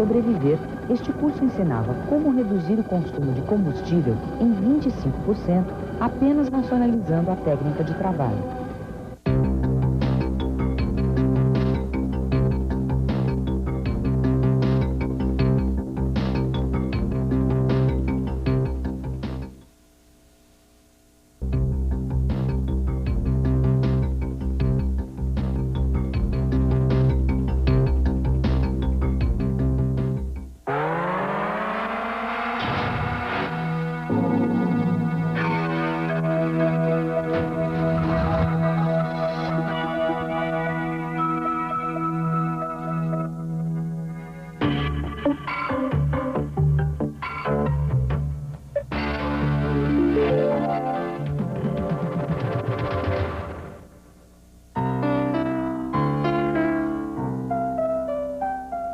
sobreviver, este curso ensinava como reduzir o consumo de combustível em 25%, apenas racionalizando a técnica de trabalho.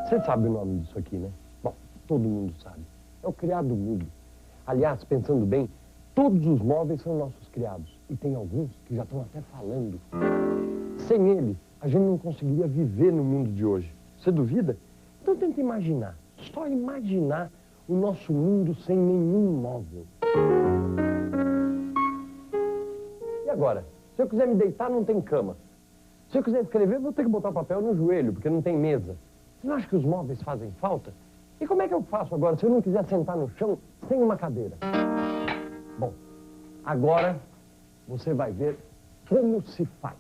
Você sabe o nome disso aqui, né? Bom, todo mundo sabe. É o criado mudo. Aliás, pensando bem, todos os móveis são nossos criados. E tem alguns que já estão até falando. Sem ele, a gente não conseguiria viver no mundo de hoje. Você duvida? Então tenta imaginar, só imaginar o nosso mundo sem nenhum móvel. E agora? Se eu quiser me deitar, não tem cama. Se eu quiser escrever, vou ter que botar o papel no joelho, porque não tem mesa. Você não acha que os móveis fazem falta? E como é que eu faço agora se eu não quiser sentar no chão sem uma cadeira? Bom, agora você vai ver como se faz.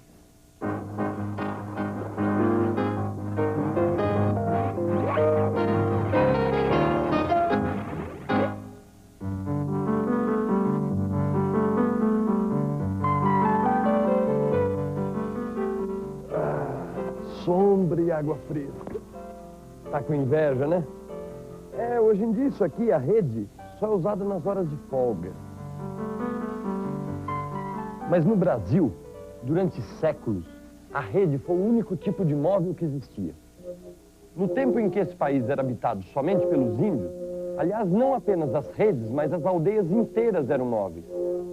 Sombra e água fresca. Tá com inveja, né? Hoje em dia isso aqui, a rede, só é usada nas horas de folga. Mas no Brasil, durante séculos, a rede foi o único tipo de móvel que existia. No tempo em que esse país era habitado somente pelos índios, aliás, não apenas as redes, mas as aldeias inteiras eram móveis.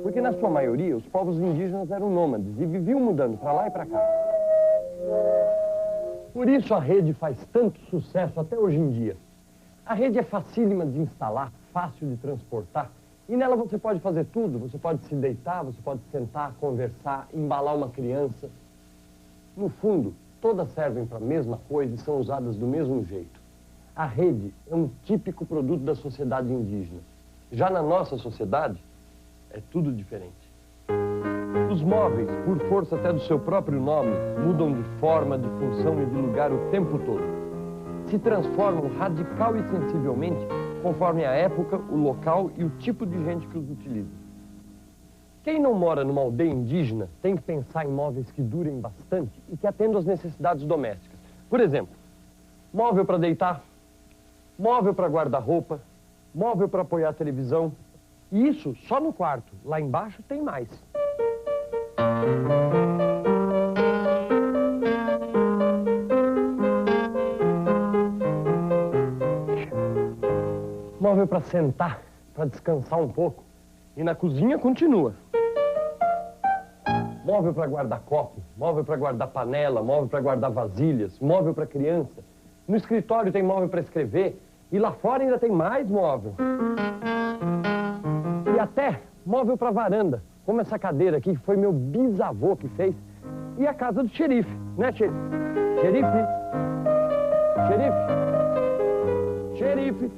Porque na sua maioria, os povos indígenas eram nômades e viviam mudando para lá e para cá. Por isso a rede faz tanto sucesso até hoje em dia. A rede é facílima de instalar, fácil de transportar. E nela você pode fazer tudo. Você pode se deitar, você pode sentar, conversar, embalar uma criança. No fundo, todas servem para a mesma coisa e são usadas do mesmo jeito. A rede é um típico produto da sociedade indígena. Já na nossa sociedade, é tudo diferente. Os móveis, por força até do seu próprio nome, mudam de forma, de função e de lugar o tempo todo. Se transformam radical e sensivelmente conforme a época, o local e o tipo de gente que os utiliza. Quem não mora numa aldeia indígena tem que pensar em móveis que durem bastante e que atendam às necessidades domésticas. Por exemplo, móvel para deitar, móvel para guarda-roupa, móvel para apoiar a televisão. E isso só no quarto. Lá embaixo tem mais. Móvel para sentar, para descansar um pouco. E na cozinha continua. Móvel para guardar copo, móvel para guardar panela, móvel para guardar vasilhas, móvel para criança. No escritório tem móvel para escrever e lá fora ainda tem mais móvel. E até móvel para varanda, como essa cadeira aqui, que foi meu bisavô que fez. E a casa do xerife, né, xerife? Xerife? Xerife? Xerife?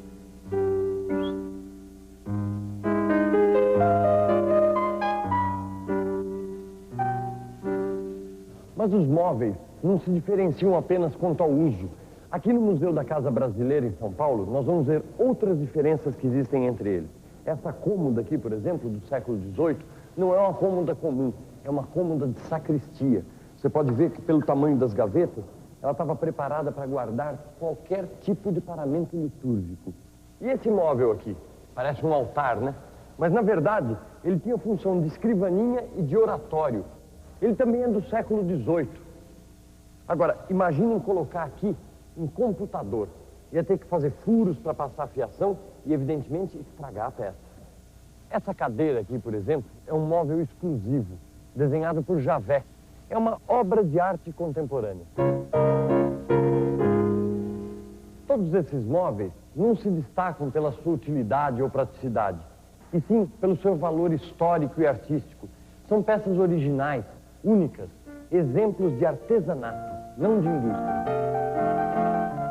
Mas os móveis não se diferenciam apenas quanto ao uso. Aqui no Museu da Casa Brasileira, em São Paulo, nós vamos ver outras diferenças que existem entre eles. Essa cômoda aqui, por exemplo, do século XVIII, não é uma cômoda comum, é uma cômoda de sacristia. Você pode ver que pelo tamanho das gavetas, ela estava preparada para guardar qualquer tipo de paramento litúrgico. E esse móvel aqui? Parece um altar, né? Mas, na verdade, ele tinha função de escrivaninha e de oratório. Ele também é do século XVIII. Agora, imaginem colocar aqui um computador. Ia ter que fazer furos para passar a fiação e, evidentemente, estragar a peça. Essa cadeira aqui, por exemplo, é um móvel exclusivo, desenhado por Javé. É uma obra de arte contemporânea. Então Todos esses móveis não se destacam pela sua utilidade ou praticidade, e sim pelo seu valor histórico e artístico. São peças originais, únicas, exemplos de artesanato, não de indústria.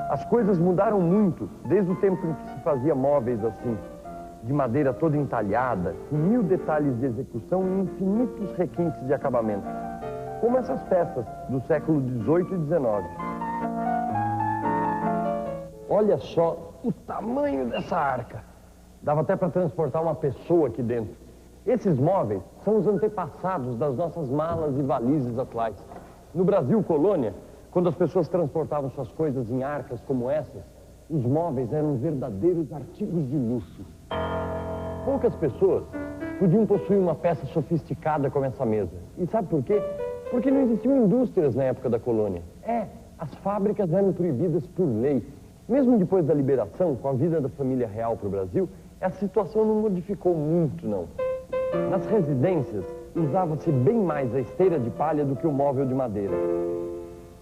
As coisas mudaram muito desde o tempo em que se fazia móveis assim, de madeira toda entalhada, com 1000 detalhes de execução e infinitos requintes de acabamento, como essas peças do século XVIII e XIX. Olha só o tamanho dessa arca. Dava até para transportar uma pessoa aqui dentro. Esses móveis são os antepassados das nossas malas e valizes atuais. No Brasil colônia, quando as pessoas transportavam suas coisas em arcas como essas, os móveis eram verdadeiros artigos de luxo. Poucas pessoas podiam possuir uma peça sofisticada como essa mesa. E sabe por quê? Porque não existiam indústrias na época da colônia. As fábricas eram proibidas por lei. Mesmo depois da liberação, com a vinda da família real para o Brasil, essa situação não modificou muito, não. Nas residências, usava-se bem mais a esteira de palha do que o móvel de madeira.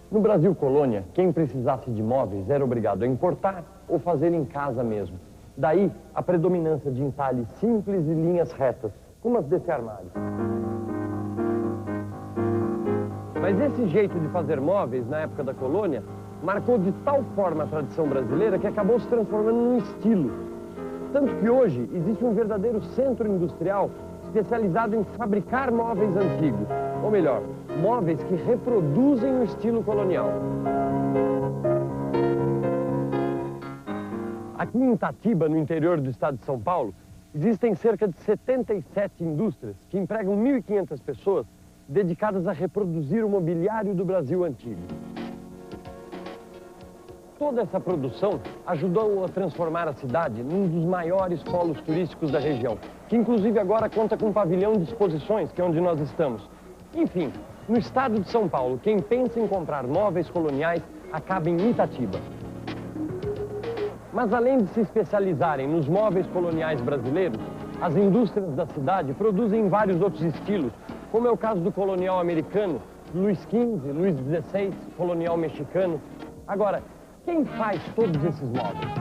No Brasil colônia, quem precisasse de móveis era obrigado a importar ou fazer em casa mesmo. Daí, a predominância de entalhes simples e linhas retas, como as desse armário. Mas esse jeito de fazer móveis na época da colônia marcou de tal forma a tradição brasileira que acabou se transformando num estilo. Tanto que hoje existe um verdadeiro centro industrial especializado em fabricar móveis antigos. Ou melhor, móveis que reproduzem o estilo colonial. Aqui em Itatiba, no interior do estado de São Paulo, existem cerca de 77 indústrias que empregam 1.500 pessoas dedicadas a reproduzir o mobiliário do Brasil antigo. Toda essa produção ajudou a transformar a cidade num dos maiores polos turísticos da região, que inclusive agora conta com um pavilhão de exposições, que é onde nós estamos. Enfim, no estado de São Paulo, quem pensa em comprar móveis coloniais acaba em Itatiba. Mas além de se especializarem nos móveis coloniais brasileiros, as indústrias da cidade produzem vários outros estilos, como é o caso do colonial americano, Luís XV, Luís XVI, colonial mexicano. Agora, quem faz todos esses móveis?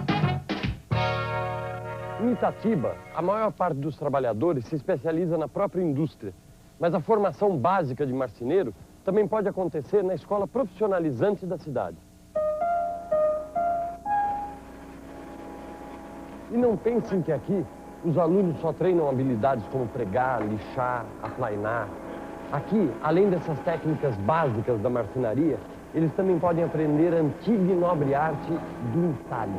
Em Itatiba, a maior parte dos trabalhadores se especializa na própria indústria, mas a formação básica de marceneiro também pode acontecer na escola profissionalizante da cidade. E não pensem que aqui os alunos só treinam habilidades como pregar, lixar, aplainar. Aqui, além dessas técnicas básicas da marcenaria, eles também podem aprender a antiga e nobre arte do entalhe.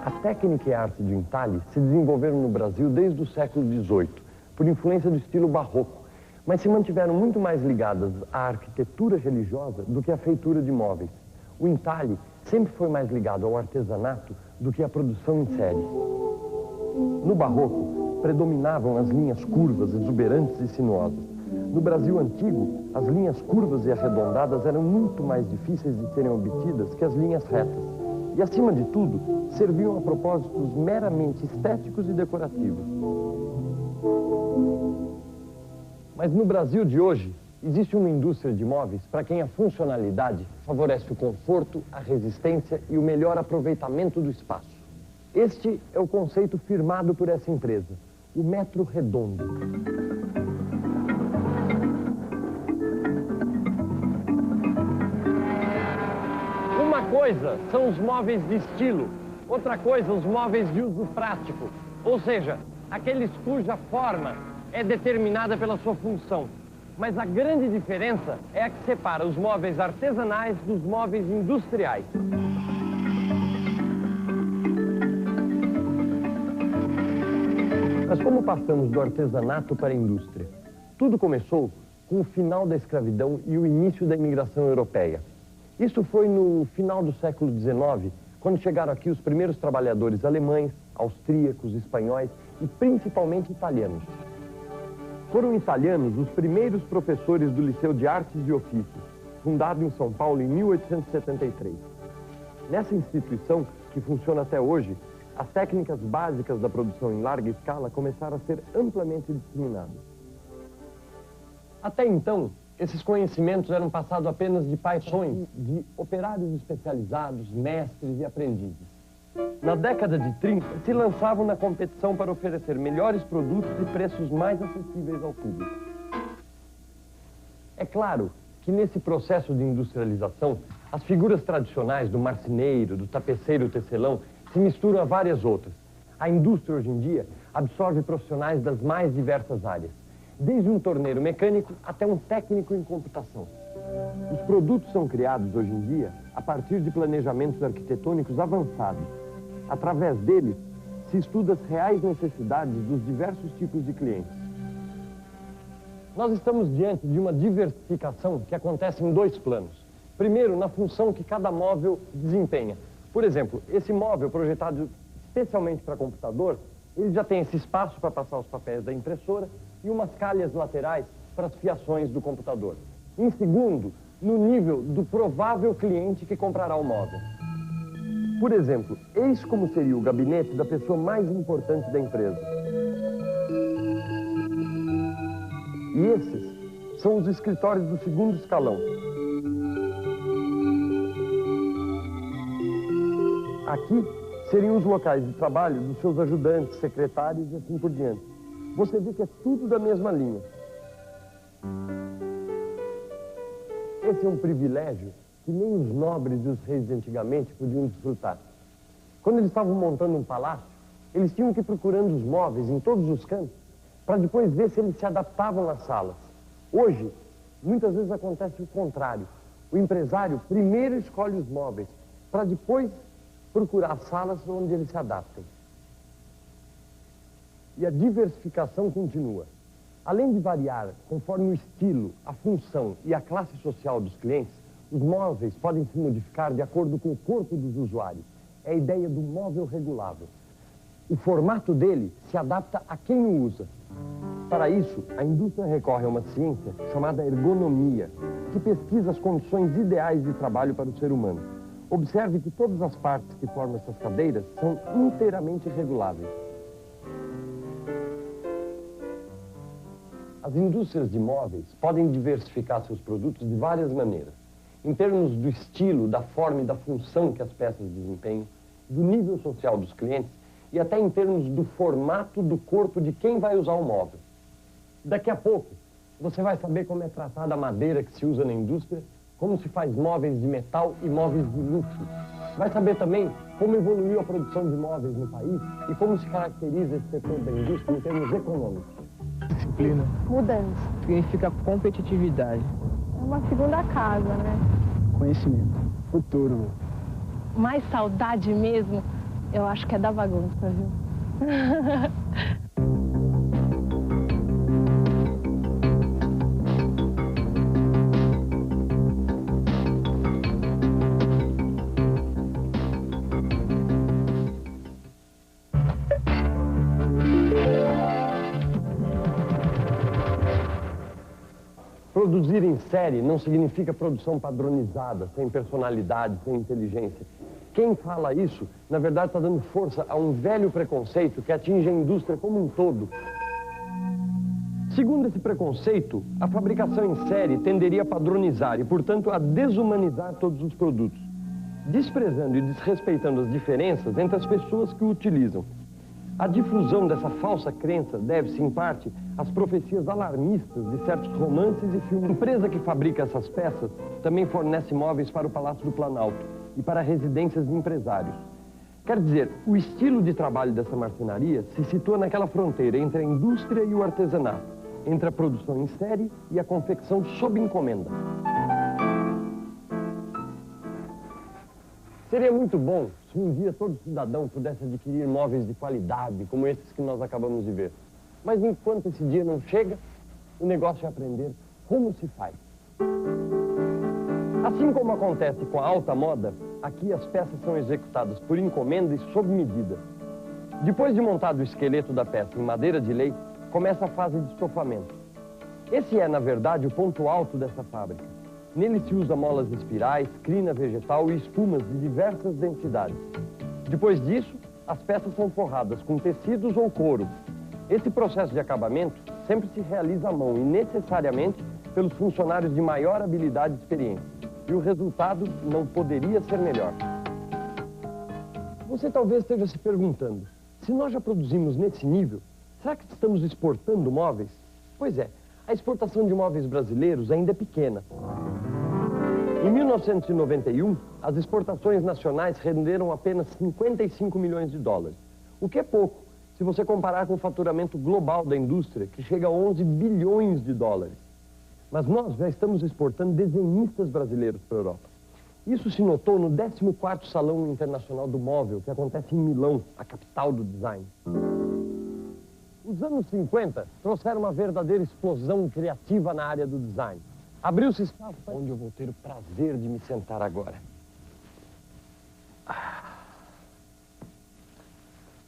A técnica e a arte do entalhe se desenvolveram no Brasil desde o século XVIII, por influência do estilo barroco, mas se mantiveram muito mais ligadas à arquitetura religiosa do que à feitura de móveis. O entalhe sempre foi mais ligado ao artesanato do que à produção em série. No barroco, predominavam as linhas curvas, exuberantes e sinuosas. No Brasil antigo, as linhas curvas e arredondadas eram muito mais difíceis de serem obtidas que as linhas retas. E, acima de tudo, serviam a propósitos meramente estéticos e decorativos. Mas no Brasil de hoje, existe uma indústria de móveis para quem a funcionalidade favorece o conforto, a resistência e o melhor aproveitamento do espaço. Este é o conceito firmado por essa empresa, o metro redondo. Uma coisa são os móveis de estilo, outra coisa os móveis de uso prático, ou seja, aqueles cuja forma é determinada pela sua função. Mas a grande diferença é a que separa os móveis artesanais dos móveis industriais. Mas como passamos do artesanato para a indústria? Tudo começou com o final da escravidão e o início da imigração europeia. Isso foi no final do século XIX, quando chegaram aqui os primeiros trabalhadores alemães, austríacos, espanhóis e principalmente italianos. Foram italianos os primeiros professores do Liceu de Artes e Ofícios, fundado em São Paulo em 1873. Nessa instituição, que funciona até hoje, as técnicas básicas da produção em larga escala começaram a ser amplamente disseminadas. Até então, esses conhecimentos eram passados apenas de paixões de operários especializados, mestres e aprendizes. Na década de 30, se lançavam na competição para oferecer melhores produtos e preços mais acessíveis ao público. É claro que nesse processo de industrialização, as figuras tradicionais do marceneiro, do tapeceiro e do tecelão se misturam a várias outras. A indústria hoje em dia absorve profissionais das mais diversas áreas, desde um torneiro mecânico até um técnico em computação. Os produtos são criados hoje em dia a partir de planejamentos arquitetônicos avançados. Através deles, se estuda as reais necessidades dos diversos tipos de clientes. Nós estamos diante de uma diversificação que acontece em dois planos. Primeiro, na função que cada móvel desempenha. Por exemplo, esse móvel projetado especialmente para computador, ele já tem esse espaço para passar os papéis da impressora e umas calhas laterais para as fiações do computador. Em segundo, no nível do provável cliente que comprará o móvel. Por exemplo, eis como seria o gabinete da pessoa mais importante da empresa. E esses são os escritórios do segundo escalão. Aqui seriam os locais de trabalho dos seus ajudantes, secretários e assim por diante. Você vê que é tudo da mesma linha. Esse é um privilégio que nem os nobres e os reis de antigamente podiam desfrutar. Quando eles estavam montando um palácio, eles tinham que ir procurando os móveis em todos os cantos para depois ver se eles se adaptavam às salas. Hoje, muitas vezes acontece o contrário. O empresário primeiro escolhe os móveis para depois procurar salas onde eles se adaptem. E a diversificação continua. Além de variar conforme o estilo, a função e a classe social dos clientes, os móveis podem se modificar de acordo com o corpo dos usuários. É a ideia do móvel regulável. O formato dele se adapta a quem o usa. Para isso, a indústria recorre a uma ciência chamada ergonomia, que pesquisa as condições ideais de trabalho para o ser humano. Observe que todas as partes que formam essas cadeiras são inteiramente reguláveis. As indústrias de móveis podem diversificar seus produtos de várias maneiras. Em termos do estilo, da forma e da função que as peças desempenham, do nível social dos clientes e até em termos do formato do corpo de quem vai usar o móvel. Daqui a pouco, você vai saber como é tratada a madeira que se usa na indústria, como se faz móveis de metal e móveis de luxo. Vai saber também como evoluiu a produção de móveis no país e como se caracteriza esse setor da indústria em termos econômicos. Disciplina. Mudança. Significa competitividade. É uma segunda casa, né? Conhecimento. Futuro. Mais saudade mesmo, eu acho que é da bagunça, viu? Produzir em série não significa produção padronizada, sem personalidade, sem inteligência. Quem fala isso, na verdade, está dando força a um velho preconceito que atinge a indústria como um todo. Segundo esse preconceito, a fabricação em série tenderia a padronizar e, portanto, a desumanizar todos os produtos, desprezando e desrespeitando as diferenças entre as pessoas que o utilizam. A difusão dessa falsa crença deve-se, em parte, às profecias alarmistas de certos romances e filmes. A empresa que fabrica essas peças também fornece móveis para o Palácio do Planalto e para residências de empresários. Quer dizer, o estilo de trabalho dessa marcenaria se situa naquela fronteira entre a indústria e o artesanato, entre a produção em série e a confecção sob encomenda. Seria muito bom se um dia todo cidadão pudesse adquirir móveis de qualidade, como esses que nós acabamos de ver. Mas enquanto esse dia não chega, o negócio é aprender como se faz. Assim como acontece com a alta moda, aqui as peças são executadas por encomenda e sob medida. Depois de montado o esqueleto da peça em madeira de lei, começa a fase de estofamento. Esse é, na verdade, o ponto alto dessa fábrica. Nele se usa molas espirais, crina vegetal e espumas de diversas densidades. Depois disso, as peças são forradas com tecidos ou couro. Esse processo de acabamento sempre se realiza à mão e necessariamente pelos funcionários de maior habilidade e experiência. E o resultado não poderia ser melhor. Você talvez esteja se perguntando, se nós já produzimos nesse nível, será que estamos exportando móveis? Pois é, a exportação de móveis brasileiros ainda é pequena. Em 1991, as exportações nacionais renderam apenas 55 milhões de dólares, o que é pouco, se você comparar com o faturamento global da indústria, que chega a 11 bilhões de dólares. Mas nós já estamos exportando desenhistas brasileiros para a Europa. Isso se notou no 14º Salão Internacional do Móvel, que acontece em Milão, a capital do design. Os anos 50 trouxeram uma verdadeira explosão criativa na área do design. Abriu-se espaço onde eu vou ter o prazer de me sentar agora.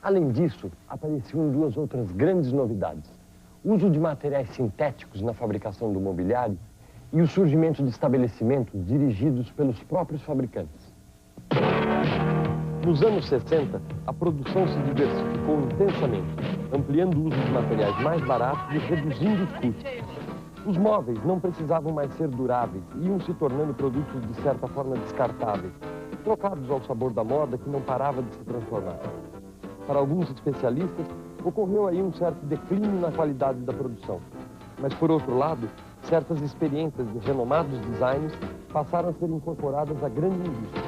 Além disso, apareciam duas outras grandes novidades. O uso de materiais sintéticos na fabricação do mobiliário e o surgimento de estabelecimentos dirigidos pelos próprios fabricantes. Nos anos 60, a produção se diversificou intensamente, ampliando o uso de materiais mais baratos e reduzindo os custos. Os móveis não precisavam mais ser duráveis e iam se tornando produtos de certa forma descartáveis, trocados ao sabor da moda que não parava de se transformar. Para alguns especialistas, ocorreu aí um certo declínio na qualidade da produção. Mas, por outro lado, certas experiências de renomados designers passaram a ser incorporadas à grande indústria.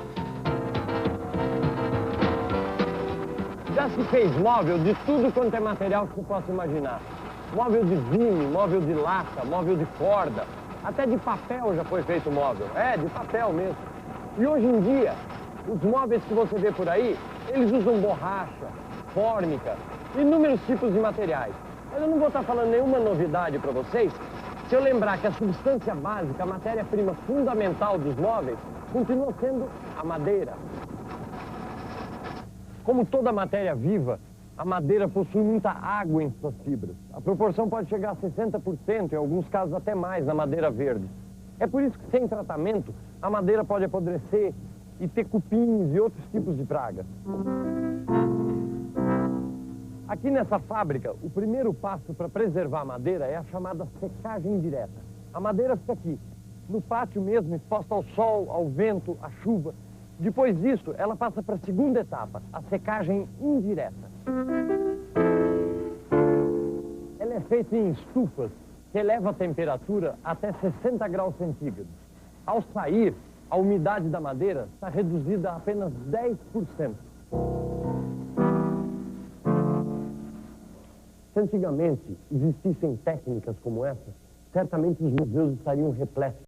Já se fez móvel de tudo quanto é material que você possa imaginar. Móvel de vinho, móvel de lata, móvel de corda, até de papel já foi feito móvel. É, de papel mesmo. E hoje em dia, os móveis que você vê por aí, eles usam borracha, fórmica, inúmeros tipos de materiais. Mas eu não vou estar falando nenhuma novidade para vocês se eu lembrar que a substância básica, a matéria-prima fundamental dos móveis, continua sendo a madeira. Como toda matéria viva, a madeira possui muita água em suas fibras. A proporção pode chegar a 60%, em alguns casos até mais, na madeira verde. É por isso que, sem tratamento, a madeira pode apodrecer e ter cupins e outros tipos de pragas. Aqui nessa fábrica, o primeiro passo para preservar a madeira é a chamada secagem direta. A madeira fica aqui, no pátio mesmo, exposta ao sol, ao vento, à chuva. Depois disso, ela passa para a segunda etapa, a secagem indireta. Ela é feita em estufas que eleva a temperatura até 60 graus centígrados. Ao sair, a umidade da madeira está reduzida a apenas 10%. Se antigamente existissem técnicas como essa, certamente os museus estariam repletos